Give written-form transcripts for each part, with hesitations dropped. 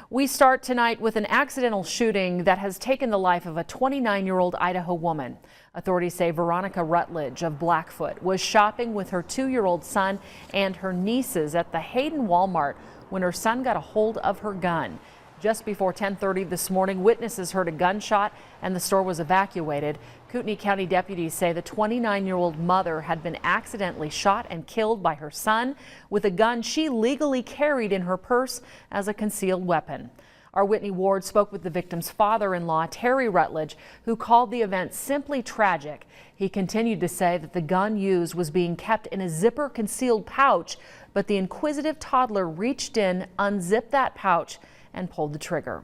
We start tonight with an accidental shooting that has taken the life of a 29-year-old Idaho woman. Authorities say Veronica Rutledge of Blackfoot was shopping with her 2-year-old son and her nieces at the Hayden Walmart when her son got a hold of her gun. Just before 10:30 this morning, witnesses heard a gunshot and the store was evacuated. Kootenai County deputies say the 29-year-old mother had been accidentally shot and killed by her son with a gun she legally carried in her purse as a concealed weapon. Our Whitney Ward spoke with the victim's father-in-law, Terry Rutledge, who called the event simply tragic. He continued to say that the gun used was being kept in a zipper concealed pouch, but the inquisitive toddler reached in, unzipped that pouch, and pulled the trigger.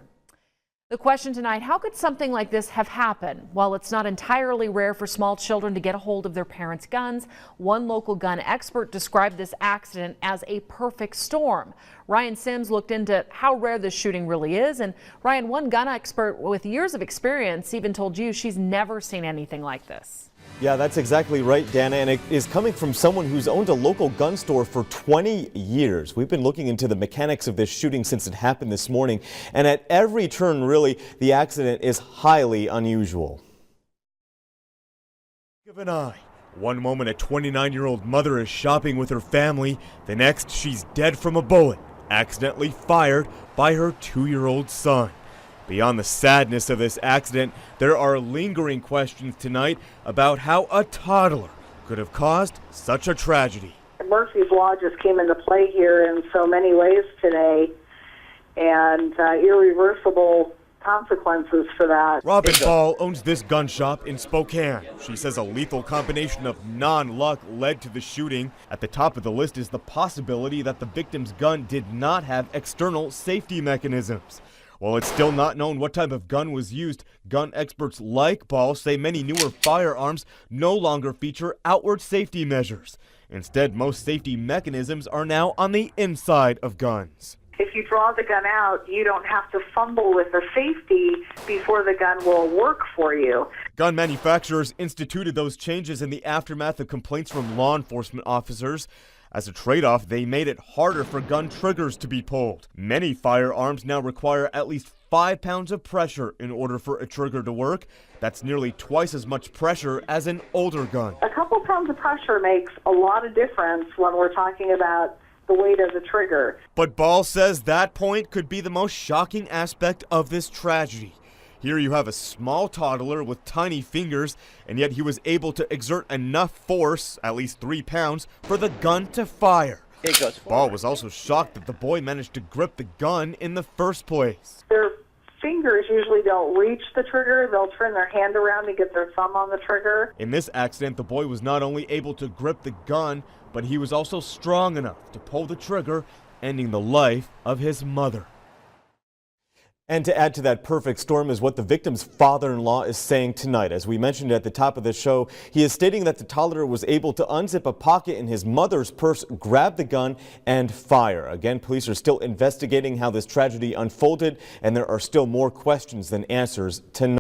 The question tonight, how could something like this have happened? While it's not entirely rare for small children to get a hold of their parents' guns, one local gun expert described this accident as a perfect storm. Ryan Sims looked into how rare this shooting really is, and Ryan, one gun expert with years of experience, even told you she's never seen anything like this. Yeah, that's exactly right, Dana, and it is coming from someone who's owned a local gun store for 20 years. We've been looking into the mechanics of this shooting since it happened this morning, and at every turn, really, the accident is highly unusual. Of an eye. One moment a 29-year-old mother is shopping with her family, the next she's dead from a bullet, accidentally fired by her 2-year-old son. Beyond the sadness of this accident, there are lingering questions tonight about how a toddler could have caused such a tragedy. Murphy's Law just came into play here in so many ways today, and irreversible consequences for that. Robin Ball owns this gun shop in Spokane. She says a lethal combination of non-luck led to the shooting. At the top of the list is the possibility that the victim's gun did not have external safety mechanisms. While it's still not known what type of gun was used, gun experts like Ball say many newer firearms no longer feature outward safety measures. Instead, most safety mechanisms are now on the inside of guns. If you draw the gun out, you don't have to fumble with the safety before the gun will work for you. Gun manufacturers instituted those changes in the aftermath of complaints from law enforcement officers. As a trade-off, they made it harder for gun triggers to be pulled. Many firearms now require at least 5 pounds of pressure in order for a trigger to work. That's nearly twice as much pressure as an older gun. A couple pounds of pressure makes a lot of difference when we're talking about the weight of the trigger. But Ball says that point could be the most shocking aspect of this tragedy. Here you have a small toddler with tiny fingers, and yet he was able to exert enough force, at least 3 pounds, for the gun to fire. Ball was also shocked that the boy managed to grip the gun in the first place. Their fingers usually don't reach the trigger. They'll turn their hand around and get their thumb on the trigger. In this accident, the boy was not only able to grip the gun, but he was also strong enough to pull the trigger, ending the life of his mother. And to add to that perfect storm is what the victim's father-in-law is saying tonight. As we mentioned at the top of the show, he is stating that the toddler was able to unzip a pocket in his mother's purse, grab the gun, and fire. Again, police are still investigating how this tragedy unfolded, and there are still more questions than answers tonight.